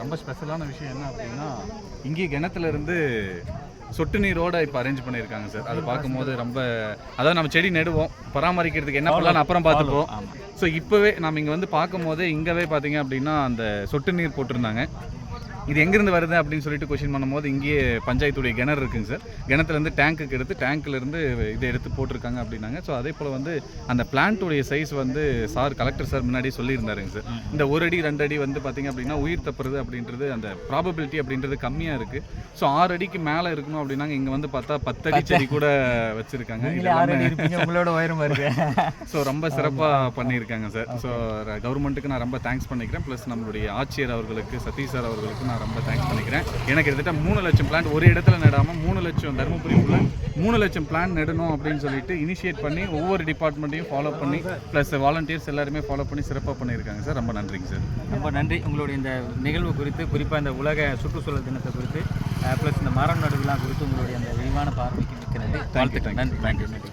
ரொம்ப ஸ்பெஷலான விஷயம் என்ன அப்படின்னா, இங்கே கிணத்துலேருந்து சொட்டு நீரோட இப்போ அரேஞ்ச் பண்ணியிருக்காங்க சார். அது பார்க்கும்போது ரொம்ப, அதாவது நம்ம செடி நடுவோம், பராமரிக்கிறதுக்கு என்ன பண்ணலாம்னு அப்புறம் பார்த்துப்போம். ஸோ இப்போவே நம்ம இங்கே வந்து பார்க்கும்போதே இங்கேவே பார்த்தீங்க அப்படின்னா அந்த சொட்டு நீர் போட்டிருந்தாங்க. இது எங்கேருந்து வருது அப்படின்னு சொல்லிட்டு கொஷின் பண்ணும்போது இங்கேயே பஞ்சாயத்துடைய கிணறு இருக்குங்க சார். கிணத்துலேருந்து டேங்க்குக்கு எடுத்து டேங்க்லேருந்து இதை எடுத்து போட்டிருக்காங்க அப்படின்னாங்க. ஸோ அதே போல் வந்து அந்த பிளான்ட்டுடைய சைஸ் வந்து கலெக்டர் சார் முன்னாடி சொல்லியிருந்தாருங்க சார். இந்த 1 அடி 2 அடி வந்து பார்த்திங்க அப்படின்னா உயிர் தப்புறது அப்படின்றது அந்த ப்ராபபிலிட்டி அப்படின்றது கம்மியாக இருக்குது. ஸோ 6 அடிக்கு மேலே இருக்கணும் அப்படின்னாங்க. இங்கே வந்து பார்த்தா 10 அடி செடி கூட வச்சுருக்காங்க. உங்களோட உயரம் வருது. ஸோ ரொம்ப சிறப்பாக பண்ணியிருக்காங்க சார். ஸோ கவர்மெண்ட்டுக்கு நான் ரொம்ப தேங்க்ஸ் பண்ணிக்கிறேன். ப்ளஸ் நம்மளுடைய ஆட்சியர் அவர்களுக்கு, சதீஷ் சார் அவர்களுக்கு நான் ரொம்ப தேங்க்ஸ் பண்ணிக்கிறேன். எனக்கு கிட்டத்தட்ட 3 லட்சம் பிளான்ட் ஒரு இடத்துல நடாமல் 3 லட்சம் தருமபுரி ஃபுல்லாக 3 லட்சம் பிளான்ட் நடணும் அப்படின்னு சொல்லிட்டு இனிஷியேட் பண்ணி ஒவ்வொரு டிபார்ட்மெண்ட்டையும் ஃபாலோ பண்ணி ப்ளஸ் வாலண்டியர்ஸ் எல்லாருமே ஃபாலோ பண்ணி சிறப்பாக பண்ணியிருக்காங்க சார். ரொம்ப நன்றிங்க சார். ரொம்ப நன்றி. உங்களுடைய இந்த நிகழ்வு குறித்து, குறிப்பாக இந்த உலக சுற்றுச்சூழல் தினத்தை குறித்து ப்ளஸ் இந்த மரம் நடுவிழா குறித்து உங்களுடைய அந்த விரிவான பார்வைக்கு மிக்க நன்றி. நன்றி.